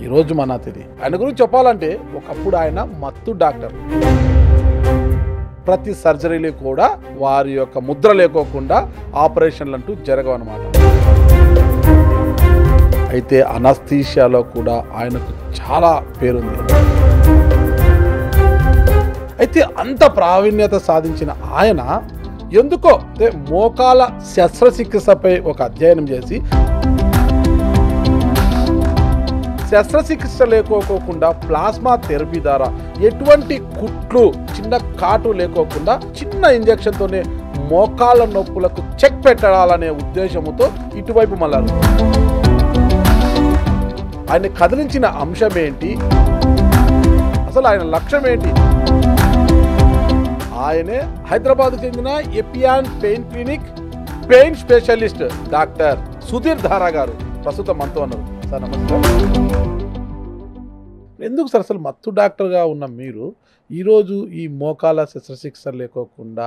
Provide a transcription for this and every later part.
ఈరోజు మన అతిథి. ఆయన గురించి చెప్పాలంటే ఒకప్పుడు ఆయన మత్తు డాక్టర్. ప్రతి సర్జరీలు కూడా వారి యొక్క ముద్ర లేకోకుండా ఆపరేషన్లు అంటూ జరగవన్నమాట. అయితే అనస్థీషియాలో కూడా ఆయనకు చాలా పేరుంది. అయితే అంత ప్రావీణ్యత సాధించిన ఆయన ఎందుకో మోకాల శస్త్రచికిత్సపై ఒక అధ్యయనం చేసి శస్త్రచికిత్స లేకోకుండా ప్లాస్మా థెరపీ ద్వారా ఎటువంటి కుట్లు చిన్న కాటు లేకోకుండా చిన్న ఇంజెక్షన్తోనే మోకాళ్ళ నొప్పులకు చెక్ పెట్టాలనే ఉద్దేశంతో ఇటువైపు మళ్ళారు. ఆయన కదిలించిన అంశం ఏంటి, అసలు ఆయన లక్ష్యం ఏంటి? ఆయనే హైదరాబాద్ చెందిన Epione pain clinic pain specialist doctor Sudheer Dhara గారు ప్రస్తుతం మనతో ఉన్నారు. సార్ నమస్కారం. ఎందుకు సార్ అసలు మత్తు డాక్టర్గా ఉన్న మీరు ఈరోజు ఈ మోకాల శస్త్రచికిత్స లేకోకుండా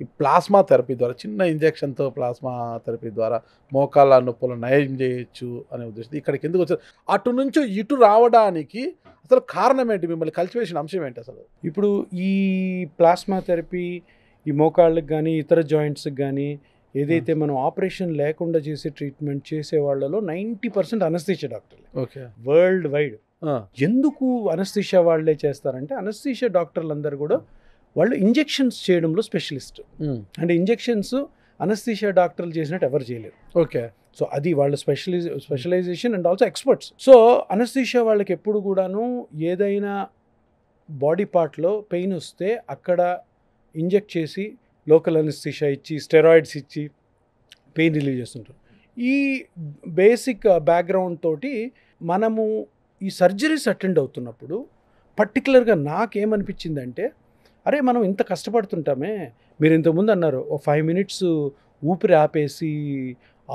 ఈ ప్లాస్మా థెరపీ ద్వారా చిన్న ఇంజెక్షన్తో ప్లాస్మా థెరపీ ద్వారా మోకాల నొప్పులు నయం చేయొచ్చు అనే ఉద్దేశం ఇక్కడికి ఎందుకు వచ్చారు? అటు నుంచి ఇటు రావడానికి అసలు కారణం ఏంటి? మిమ్మల్ని కలిసివేసిన అంశం ఏంటి అసలు? ఇప్పుడు ఈ ప్లాస్మా థెరపీ ఈ మోకాళ్ళకి కానీ ఇతర జాయింట్స్కి కానీ ఏదైతే మనం ఆపరేషన్ లేకుండా చేసే ట్రీట్మెంట్ చేసే వాళ్ళలో 90% అనస్థీషియా డాక్టర్లే. Okay, world wide. ఎందుకు అనస్థీషియా వాళ్ళే చేస్తారంటే అనస్థీషియా డాక్టర్లు అందరూ కూడా వాళ్ళు ఇంజెక్షన్స్ చేయడంలో స్పెషలిస్ట్. అంటే ఇంజెక్షన్స్ అనస్థీషియా డాక్టర్లు చేసినట్టు ఎవరు చేయలేరు. ఓకే, సో అది వాళ్ళ specialization and also experts. So anaesthesia వాళ్ళకి ఎప్పుడు కూడాను ఏదైనా బాడీ పార్ట్లో పెయిన్ వస్తే అక్కడ ఇంజెక్ట్ చేసి లోకల్ అనస్థీషియా ఇచ్చి స్టెరాయిడ్స్ ఇచ్చి పెయిన్ రిలీవ్ చేస్తుంటారు. ఈ బేసిక్ బ్యాక్గ్రౌండ్ తోటి మనము ఈ సర్జరీస్ అటెండ్ అవుతున్నప్పుడు పర్టికులర్గా నాకేమనిపించిందంటే, అరే మనం ఇంత కష్టపడుతుంటామే, మీరు ఇంతకుముందు అన్నారు ఓ 5 minutes ఊపిరి ఆపేసి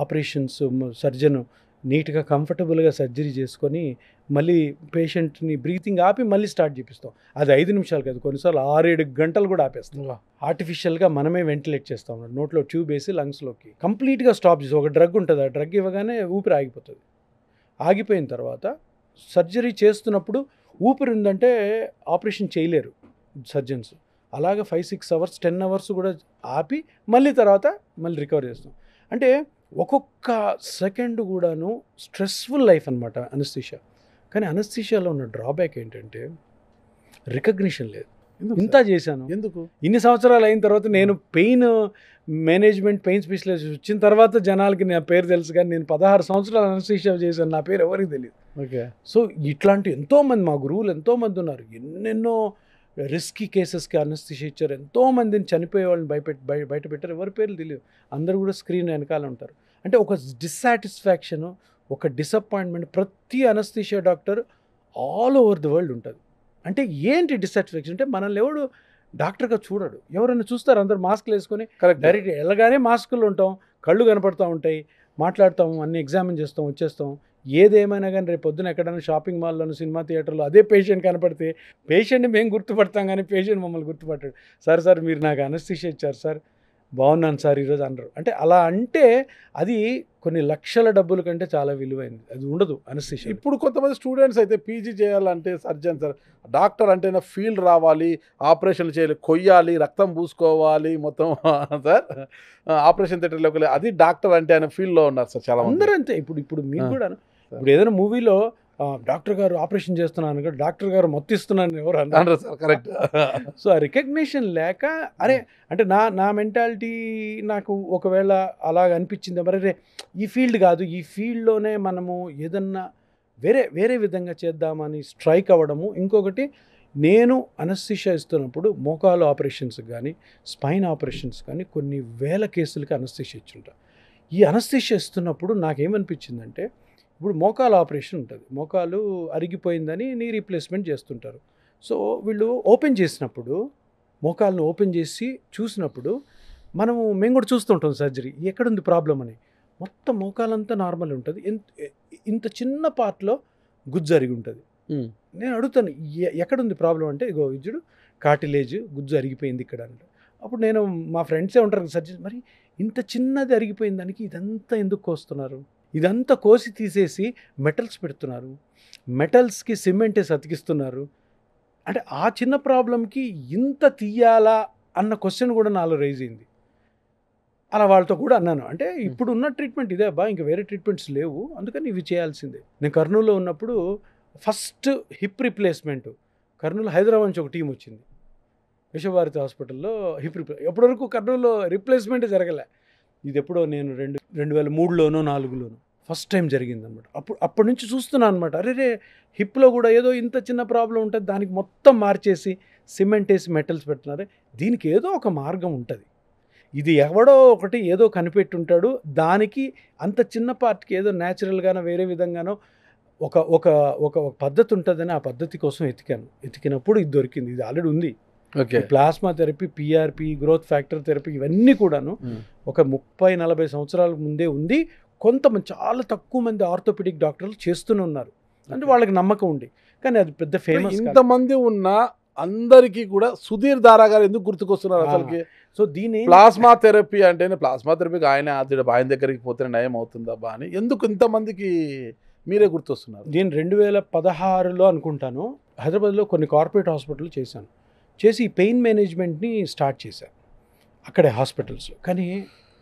ఆపరేషన్స్ సర్జన్ నీట్గా కంఫర్టబుల్గా సర్జరీ చేసుకొని మళ్ళీ పేషెంట్ని బ్రీతింగ్ ఆపి మళ్ళీ స్టార్ట్ చేపిస్తాం. అది 5 నిమిషాలు కాదు, కొన్నిసార్లు 6-7 గంటలు కూడా ఆపేస్తాం. ఆర్టిఫిషియల్గా మనమే వెంటిలేట్ చేస్తాం. నోట్లో ట్యూబ్ వేసి లంగ్స్లోకి కంప్లీట్గా స్టాప్ చేసి ఒక డ్రగ్ ఉంటుంది, ఆ డ్రగ్ ఇవ్వగానే ఊపిరి ఆగిపోతుంది. ఆగిపోయిన తర్వాత సర్జరీ చేస్తున్నప్పుడు ఊపిరి ఉందంటే ఆపరేషన్ చేయలేరు సర్జన్స్. అలాగే 5-6 hours 10 hours కూడా ఆపి మళ్ళీ తర్వాత మళ్ళీ రికవర్ చేస్తాం. అంటే ఒక్కొక్క సెకండ్ కూడాను స్ట్రెస్ఫుల్ లైఫ్ అనమాట అనస్థీషియా. కానీ అనస్థీషియాలో ఉన్న డ్రాబ్యాక్ ఏంటంటే రికగ్నిషన్ లేదు. ఇంత చేశాను ఎందుకు? ఇన్ని సంవత్సరాలు అయిన తర్వాత నేను పెయిన్ మేనేజ్మెంట్ పెయిన్ స్పెషలిస్ట్ వచ్చిన తర్వాత జనాలకి నా పేరు తెలుసు, కానీ నేను 16 సంవత్సరాలు అనస్థీషియా చేశాను, నా పేరు ఎవరికి తెలియదు. ఓకే, సో ఇట్లాంటి ఎంతోమంది మా గురువులు ఎంతోమంది ఉన్నారు. ఎన్నెన్నో రిస్కీ కేసెస్కి అనస్థీషియా ఇచ్చారు. ఎంతోమందిని చనిపోయే వాళ్ళని బయట పెట్టారు, ఎవరి పేర్లు తెలియదు. అందరూ కూడా స్క్రీన్ వెనకాల ఉంటారు. అంటే ఒక డిస్సాటిస్ఫాక్షను, ఒక డిసప్పాయింట్మెంట్ ప్రతి anaesthesia doctor all over the world ఉంటుంది. అంటే ఏంటి డిస్సాటిస్ఫాక్షన్ అంటే మనల్ని ఎవడు డాక్టర్గా చూడడు. ఎవరైనా చూస్తారు, అందరు మాస్క్లు వేసుకొని డైరెక్ట్ వెళ్ళగానే మాస్కులు ఉంటాం, కళ్ళు కనపడుతూ ఉంటాయి, మాట్లాడతాం, అన్ని ఎగ్జామిన్ చేస్తాం, వచ్చేస్తాం. ఏదేమైనా కానీ రేపు పొద్దున ఎక్కడైనా షాపింగ్ మాల్లోనూ సినిమా థియేటర్లో అదే పేషెంట్ కనపడితే పేషెంట్ని మేము గుర్తుపడతాం, కానీ పేషెంట్ మమ్మల్ని గుర్తుపట్టాడు. సార్ మీరు నాకు అనస్థీషియా ఇచ్చారు సార్, బాగున్నాను సార్ ఈరోజు అనరు. అంటే అలా అంటే అది కొన్ని లక్షల డబ్బుల కంటే చాలా విలువైనది. అది ఉండదు అనస్థీషియా. ఇప్పుడు కొంతమంది స్టూడెంట్స్ అయితే పీజీ చేయాలంటే సర్జన్ సార్, డాక్టర్ అంటేనే ఫీల్డ్ రావాలి, ఆపరేషన్లు చేయాలి, కొయ్యాలి, రక్తం పూసుకోవాలి, మొత్తం సార్ ఆపరేషన్ థియేటర్లోకి వెళ్ళి అది డాక్టర్ అంటే ఆయన ఫీల్డ్లో ఉన్నారు సార్ చాలా అందరూ అంతే. ఇప్పుడు మీరు కూడా ఇప్పుడు ఏదైనా మూవీలో డాక్టర్ గారు ఆపరేషన్ చేస్తున్నాను కదా, డాక్టర్ గారు మొత్తిస్తున్నాను ఎవరు అన్నారు సార్. కరెక్ట్. సో ఆ రికగ్నిషన్ లేక అరే అంటే నా మెంటాలిటీ నాకు ఒకవేళ అలాగ అనిపించింది, మరి ఈ ఫీల్డ్ కాదు, ఈ ఫీల్డ్లోనే మనము ఏదన్నా వేరే విధంగా చేద్దామని స్ట్రైక్ అవ్వడము. ఇంకొకటి, నేను అనస్థీషియా ఇస్తున్నప్పుడు మోకాలు ఆపరేషన్స్ కానీ స్పైన్ ఆపరేషన్స్ కానీ కొన్ని వేల కేసులకి అనస్థీషియా ఇచ్చుంటా. ఈ అనస్థీషియా ఇస్తున్నప్పుడు నాకేమనిపించిందంటే, ఇప్పుడు మోకాలు ఆపరేషన్ ఉంటుంది, మోకాలు అరిగిపోయిందని నీ రీప్లేస్మెంట్ చేస్తుంటారు. సో వీళ్ళు ఓపెన్ చేసినప్పుడు మోకాలను ఓపెన్ చేసి చూసినప్పుడు మేము కూడా చూస్తుంటాం సర్జరీ ఎక్కడుంది ప్రాబ్లం అని. మొత్తం మోకాలంతా నార్మల్ ఉంటుంది, ఇంత చిన్న పార్ట్లో గుజ్జు అరిగి ఉంటుంది. నేను అడుగుతాను ఎక్కడుంది ప్రాబ్లం అంటే, ఇగో ఇజ్జుడు కార్టిలేజ్ గుజ్జు అరిగిపోయింది ఇక్కడ అంటే. అప్పుడు నేను మా ఫ్రెండ్సే ఉంటారు సర్జరీ, మరి ఇంత చిన్నది అరిగిపోయిన దానికి ఇదంతా ఎందుకు కోస్తున్నారు? ఇదంతా కోసి తీసేసి మెటల్స్ పెడుతున్నారు, మెటల్స్కి సిమెంట్ వేసి అతికిస్తున్నారు. అంటే ఆ చిన్న ప్రాబ్లంకి ఇంత తీయాలా అన్న క్వశ్చన్ కూడా నాలో రైజ్ అయింది. అలా వాళ్ళతో కూడా అన్నాను, అంటే ఇప్పుడు ఉన్న ట్రీట్మెంట్ ఇదే అబ్బా, ఇంకా వేరే ట్రీట్మెంట్స్ లేవు, అందుకని ఇవి చేయాల్సిందే. నేను కర్నూలులో ఉన్నప్పుడు first hip replacement Kurnool Hyderabad నుంచి ఒక టీం వచ్చింది, విశ్వభారతి హాస్పిటల్లో హిప్ ఎప్పటివరకు కర్నూలులో రిప్లేస్మెంట్ జరగలే. ఇది ఎప్పుడో నేను 2003లోనో 2004లోనో ఫస్ట్ టైం జరిగిందనమాట. అప్పటి నుంచి చూస్తున్నాను అనమాట, అరే హిప్లో కూడా ఏదో ఇంత చిన్న ప్రాబ్లం ఉంటుంది, దానికి మొత్తం మార్చేసి సిమెంట్ వేసి మెటల్స్ పెడుతున్నారు. దీనికి ఏదో ఒక మార్గం ఉంటుంది, ఇది ఎవడో ఒకటి ఏదో కనిపెట్టుంటాడు, దానికి అంత చిన్న పార్ట్కి ఏదో న్యాచురల్గానో వేరే విధంగానో ఒక ఒక ఒక పద్ధతి ఉంటుందని ఆ పద్ధతి కోసం ఎతికినప్పుడు ఇది దొరికింది. ఇది ఆల్రెడీ ఉంది. Okay. Plasma therapy, PRP, growth factor therapy, ఇవన్నీ కూడాను ఒక 30-40 సంవత్సరాల ముందే ఉంది. కొంతమంది చాలా తక్కువ మంది ఆర్థోపెడిక్ డాక్టర్లు చేస్తూనే ఉన్నారు, అంటే వాళ్ళకి నమ్మకం ఉంది, కానీ అది పెద్ద ఫేమస్. ఇంతమంది ఉన్న అందరికీ కూడా సుధీర్ దారా గారు ఎందుకు గుర్తుకొస్తున్నారు అసలుకి? సో దీని ప్లాస్మా థెరపీ అంటేనే ప్లాస్మా థెరపీకి ఆయన దగ్గరికి పోతే నయం అవుతుందబ్బా అని ఎందుకు ఇంతమందికి మీరే గుర్తొస్తున్నారు? నేను 2016లో అనుకుంటాను హైదరాబాద్లో కొన్ని కార్పొరేట్ హాస్పిటల్ చేసి ఈ పెయిన్ మేనేజ్మెంట్ని స్టార్ట్ చేశాను అక్కడే హాస్పిటల్స్లో. కానీ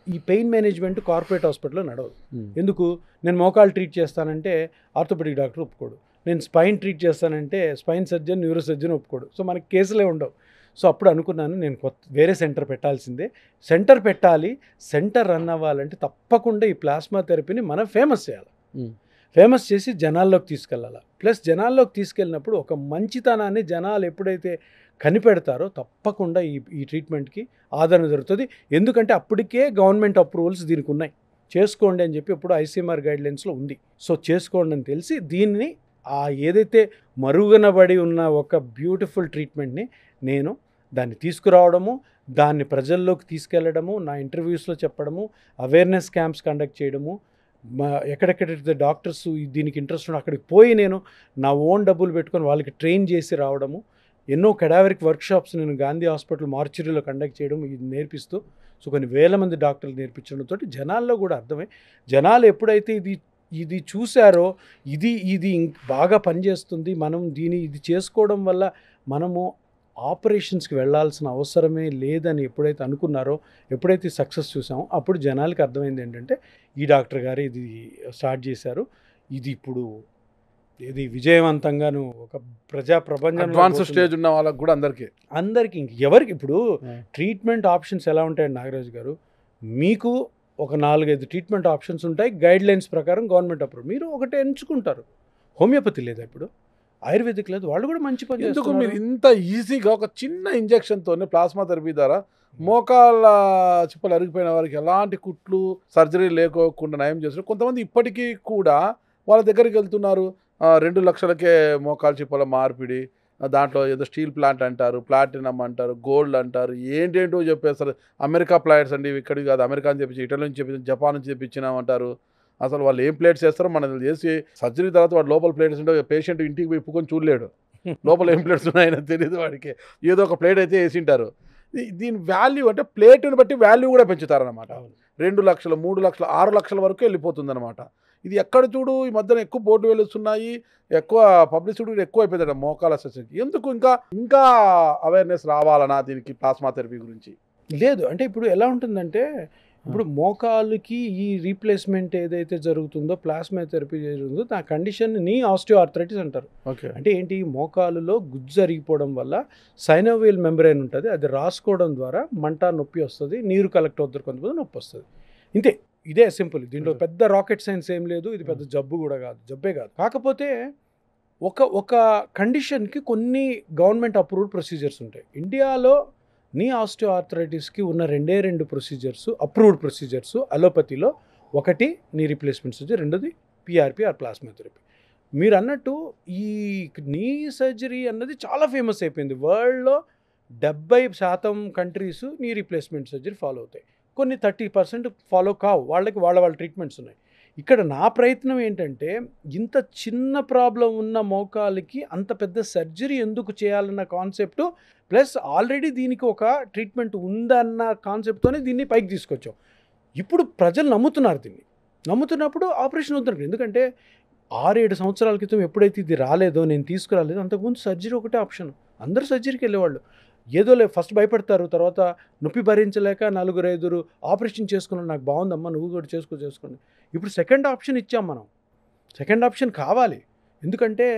ఈ పెయిన్ మేనేజ్మెంట్ కార్పొరేట్ హాస్పిటల్లో నడవదు. ఎందుకు? నేను మోకాలు ట్రీట్ చేస్తానంటే ఆర్థోపెడిక్ డాక్టర్ ఒప్పుకోడు, నేను స్పైన్ ట్రీట్ చేస్తానంటే స్పైన్ సర్జన్, న్యూరో సర్జన్ ఒప్పుకోడు. సో మనకి కేసులే ఉండవు. సో అప్పుడు అనుకున్నాను నేను వేరే సెంటర్ పెట్టాల్సిందే, సెంటర్ పెట్టాలి. సెంటర్ రన్ అవ్వాలంటే తప్పకుండా ఈ ప్లాస్మా థెరపీని మనం ఫేమస్ చేయాలి, ఫేమస్ చేసి జనాల్లోకి తీసుకెళ్ళాలి. ప్లస్ జనాల్లోకి తీసుకెళ్ళినప్పుడు ఒక మంచితనాన్ని జనాలు ఎప్పుడైతే కనిపెడతారో తప్పకుండా ఈ ట్రీట్మెంట్కి ఆదరణ జరుగుతుంది. ఎందుకంటే అప్పటికే గవర్నమెంట్ అప్రూవల్స్ దీనికి ఉన్నాయి, చేసుకోండి అని చెప్పి ఇప్పుడు ఐసీఎంఆర్ గైడ్లైన్స్లో ఉంది. సో చేసుకోండి అని తెలిసి దీన్ని ఏదైతే మరుగునబడి ఉన్న ఒక బ్యూటిఫుల్ ట్రీట్మెంట్ని నేను దాన్ని తీసుకురావడము, దాన్ని ప్రజల్లోకి తీసుకెళ్లడము, నా ఇంటర్వ్యూస్లో చెప్పడము, అవేర్నెస్ క్యాంప్స్ కండక్ట్ చేయడము, ఎక్కడెక్కడైతే డాక్టర్స్ దీనికి ఇంట్రెస్ట్ ఉన్న అక్కడికి పోయి నేను నా ఓన్ డబ్బులు పెట్టుకొని వాళ్ళకి ట్రైన్ చేసి రావడము, ఎన్నో కెడావరిక్ వర్క్షాప్స్ నేను గాంధీ హాస్పిటల్ మార్చురీలో కండక్ట్ చేయడం, ఇది నేర్పిస్తూ సో కొన్ని వేల మంది డాక్టర్లు నేర్పించడంతో జనాల్లో కూడా అర్థమై జనాలు ఎప్పుడైతే ఇది చూశారో ఇది బాగా పనిచేస్తుంది, మనం ఇది చేసుకోవడం వల్ల మనము ఆపరేషన్స్కి వెళ్ళాల్సిన అవసరమే లేదని ఎప్పుడైతే అనుకున్నారో, ఎప్పుడైతే సక్సెస్ చూసామో అప్పుడు జనాలకి అర్థమైంది ఏంటంటే ఈ డాక్టర్ గారు ఇది స్టార్ట్ చేశారు, ఇది ఇప్పుడు ఇది విజయవంతంగాను ఒక ప్రపంచం అడ్వాన్స్ స్టేజ్ ఉన్న వాళ్ళకి కూడా అందరికీ ఎవరికి ఇప్పుడు ట్రీట్మెంట్ ఆప్షన్స్ ఎలా ఉంటాయండి నాగరాజు గారు, మీకు ఒక 4-5 ట్రీట్మెంట్ ఆప్షన్స్ ఉంటాయి గైడ్లైన్స్ ప్రకారం గవర్నమెంట్ అప్రూవ్, మీరు ఒకటే ఎంచుకుంటారు. హోమియోపతి లేదా, ఇప్పుడు ఆయుర్వేదిక్ లేదు, వాళ్ళు కూడా మంచి పని. ఎందుకు మీరు ఇంత ఈజీగా ఒక చిన్న ఇంజెక్షన్తోనే ప్లాస్మా థెరపీ ద్వారా మోకాళ్ళ చిప్పలు అరిగిపోయిన వారికి ఎలాంటి కుట్లు సర్జరీ లేకోకుండా నయం చేస్తారు? కొంతమంది ఇప్పటికీ కూడా వాళ్ళ దగ్గరికి వెళ్తున్నారు, 2 లక్షలకే మోకాళ్ళ చిప్పల మార్పిడి, దాంట్లో ఏదో స్టీల్ ప్లాంట్ అంటారు, ప్లాటినం అంటారు, గోల్డ్ అంటారు, ఏంటేంటో చెప్పేస్తారు. అమెరికా ప్లాట్స్ అండి, ఇక్కడికి కాదు అమెరికా అని చెప్పి, ఇటలీ నుంచి చెప్పి, జపాన్ నుంచి తెప్పించినామంటారు. అసలు వాళ్ళు ఏం ప్లేట్స్ చేస్తారో మనం చేసి సర్జరీ తర్వాత వాడు లోపల ప్లేట్స్ ఉంటే పేషెంట్ ఇంటికి పోయి ఇప్పుకొని చూడలేడు, లోపల ఏం ప్లేట్స్ ఉన్నాయని తెలియదు వాడికి, ఏదో ఒక ప్లేట్ అయితే వేసింటారు. దీని వాల్యూ అంటే ప్లేట్ని బట్టి వాల్యూ కూడా పెంచుతారనమాట. 2 లక్షలు, 3 లక్షలు, 6 లక్షల వరకు వెళ్ళిపోతుంది అనమాట. ఇది ఎక్కడ చూడు ఈ మధ్యన ఎక్కువ బోర్డు వెలుస్తున్నాయి, ఎక్కువ పబ్లిసిటీ కూడా ఎక్కువ అయిపోయిందట మోకాల సెషన్కి. ఎందుకు ఇంకా అవేర్నెస్ రావాలన్నా దీనికి ప్లాస్మా థెరపీ గురించి? లేదు, అంటే ఇప్పుడు ఎలా ఉంటుందంటే, ఇప్పుడు మోకాలుకి ఈ రీప్లేస్మెంట్ ఏదైతే జరుగుతుందో ప్లాస్మా థెరపీ జరుగుతుందో ఆ కండిషన్ని ఆస్టియోఆర్థరైటిస్ అంటారు. ఓకే. అంటే ఏంటి, మోకాలులో గుజ్జు జరిగిపోవడం వల్ల సైనోవియల్ మెంబ్రెయిన్ ఉంటుంది, అది రాసుకోవడం ద్వారా మంట, నొప్పి వస్తుంది, నీరు కలెక్ట్ అవుతారు, కొంతమంది నొప్పి వస్తుంది. ఇంతే, ఇదే సింపుల్. దీంట్లో పెద్ద రాకెట్ సైన్స్ ఏం లేదు, ఇది పెద్ద జబ్బే కాదు. కాకపోతే ఒక కండిషన్కి కొన్ని గవర్నమెంట్ అప్రూవ్డ్ ప్రొసీజర్స్ ఉంటాయి. ఇండియాలో ఆస్టియోఆర్థరైటిస్కి ఉన్న 2 ప్రొసీజర్స్ అప్రూవ్డ్ ప్రొసీజర్స్ అలోపతిలో, ఒకటి రీప్లేస్మెంట్ సర్జరీ, రెండోది పిఆర్పి ఆర్ ప్లాస్మా థెరపీ. మీరు అన్నట్టు ఈ సర్జరీ అన్నది చాలా ఫేమస్ అయిపోయింది వరల్డ్లో. 70% కంట్రీస్ రీప్లేస్మెంట్ సర్జరీ ఫాలో అవుతాయి, కొన్ని 30% ఫాలో కావు, వాళ్ళ ట్రీట్మెంట్స్ ఉన్నాయి. ఇక్కడ నా ప్రయత్నం ఏంటంటే, ఇంత చిన్న ప్రాబ్లం ఉన్న మోకాలికి అంత పెద్ద సర్జరీ ఎందుకు చేయాలన్న కాన్సెప్టు, ప్లస్ ఆల్రెడీ దీనికి ఒక ట్రీట్మెంట్ ఉందన్న కాన్సెప్ట్తోనే దీన్ని పైకి తీసుకొచ్చాం. ఇప్పుడు ప్రజలు నమ్ముతున్నారు దీన్ని. నమ్ముతున్నప్పుడు ఆపరేషన్ వద్దు. ఎందుకంటే 6-7 సంవత్సరాల క్రితం ఎప్పుడైతే ఇది రాలేదో, నేను తీసుకురాలేదో, అంతకుముందు సర్జరీ ఒకటే ఆప్షన్. అందరూ సర్జరీకి వెళ్ళేవాళ్ళు. ఏదోలే ఫస్ట్ భయపడతారు, తర్వాత నొప్పి భరించలేక 4-5 ఆపరేషన్ చేసుకున్నాను, నాకు బాగుందమ్మా నువ్వు కూడా చేసుకోండి. ఇప్పుడు సెకండ్ ఆప్షన్ ఇచ్చాం మనం. సెకండ్ ఆప్షన్ కావాలి. ఎందుకంటే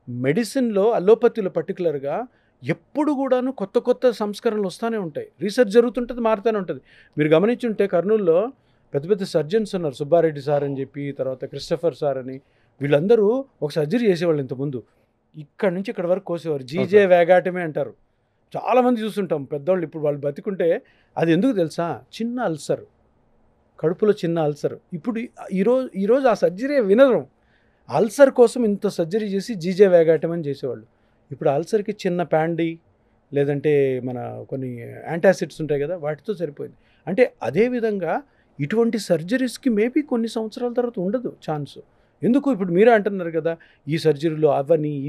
మెడిసిన్లో, అలోపతిలో పర్టికులర్గా ఎప్పుడు కూడాను కొత్త సంస్కరణలు వస్తూనే ఉంటాయి. రీసెర్చ్ జరుగుతుంటుంది, మారుతూనే ఉంటుంది. మీరు గమనించుంటే కర్నూలులో పెద్ద సర్జన్స్ ఉన్నారు, సుబ్బారెడ్డి సార్ అని చెప్పి, తర్వాత క్రిస్టఫర్ సార్ అని. వీళ్ళందరూ ఒక సర్జరీ చేసేవాళ్ళు ఇంతకుముందు. ఇక్కడ నుంచి ఇక్కడ వరకు కోసేవారు. జీజే వేగాటమే అంటారు. చాలామంది చూస్తుంటాం పెద్దవాళ్ళు. ఇప్పుడు వాళ్ళు బతికుంటే అది ఎందుకు తెలుసా? చిన్న అల్సర్, కడుపులో చిన్న అల్సర్. ఇప్పుడు ఈరోజు ఆ సర్జరీ వినరు. అల్సర్ కోసం ఇంత సర్జరీ చేసి జీజే వేగాటం అని చేసేవాళ్ళు. ఇప్పుడు అల్సర్కి చిన్న ప్యాండీ, లేదంటే మన కొన్ని యాంటాసిడ్స్ ఉంటాయి కదా, వాటితో సరిపోయింది. అంటే అదేవిధంగా ఇటువంటి సర్జరీస్కి మేబీ కొన్ని సంవత్సరాల తర్వాత ఉండదు ఛాన్స్. ఎందుకు ఇప్పుడు మీరే అంటున్నారు కదా, ఈ సర్జరీలో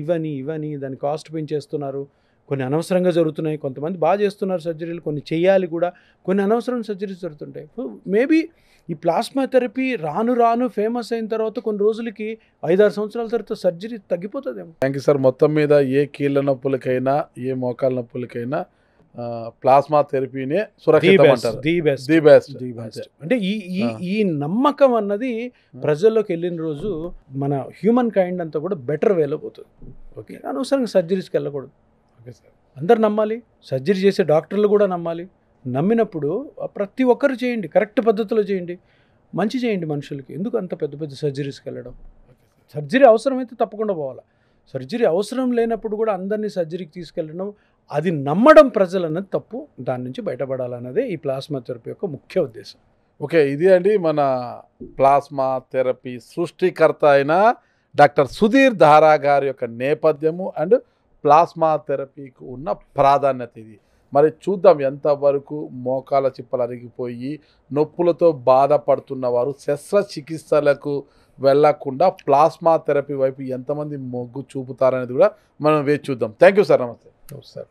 ఇవని దాని కాస్ట్ పెంచేస్తున్నారు, కొన్ని అనవసరంగా జరుగుతున్నాయి. కొంతమంది బాగా చేస్తున్నారు సర్జరీలు, కొన్ని చేయాలి కూడా, కొన్ని అనవసరమైన సర్జరీస్ జరుగుతుంటాయి. మేబీ ఈ ప్లాస్మా థెరపీ రాను ఫేమస్ అయిన తర్వాత కొన్ని రోజులకి 5-6 సంవత్సరాల తర్వాత సర్జరీ తగ్గిపోతుందేమో. Thank you sir. మొత్తం మీద ఏ కీళ్ళ నొప్పులకైనా, ఏ మోకాల నొప్పులకైనా ప్లాస్మా థెరపీనే సురక్షితం అంటారు. The best. అంటే ఈ నమ్మకం అన్నది ప్రజల్లోకి వెళ్ళిన రోజు మన హ్యూమన్ కైండ్ అంతా కూడా బెటర్ వేలో పోతుంది. ఓకే, అనవసరంగా సర్జరీస్కి వెళ్ళకూడదు. Okay sir. అందరు నమ్మాలి, సర్జరీ చేసే డాక్టర్లు కూడా నమ్మాలి. నమ్మినప్పుడు ప్రతి ఒక్కరు చేయండి, కరెక్ట్ పద్ధతిలో చేయండి, మంచి చేయండి మనుషులకి. ఎందుకు అంత పెద్ద సర్జరీస్కి వెళ్ళడం? సర్జరీ అవసరమైతే తప్పకుండా పోవాలి. సర్జరీ అవసరం లేనప్పుడు కూడా అందరినీ సర్జరీకి తీసుకెళ్ళడం, అది నమ్మడం ప్రజలు అన్నది తప్పు. దాని నుంచి బయటపడాలన్నదే ఈ ప్లాస్మా థెరపీ యొక్క ముఖ్య ఉద్దేశం. ఓకే, ఇది అండి మన ప్లాస్మా థెరపీ సృష్టికర్త అయిన డాక్టర్ సుధీర్ దారా గారి యొక్క నేపథ్యము అండ్ ప్లాస్మా థెరపీకి ఉన్న ప్రాధాన్యత ఇది. మరి చూద్దాం ఎంతవరకు మోకాల చిప్పలు అరిగిపోయి నొప్పులతో బాధపడుతున్న వారు శస్త్రచికిత్సలకు వెళ్లకుండా ప్లాస్మా థెరపీ వైపు ఎంతమంది మొగ్గు చూపుతారనేది కూడా మనం వేచి చూద్దాం. Thank you sir. నమస్తే. సార్.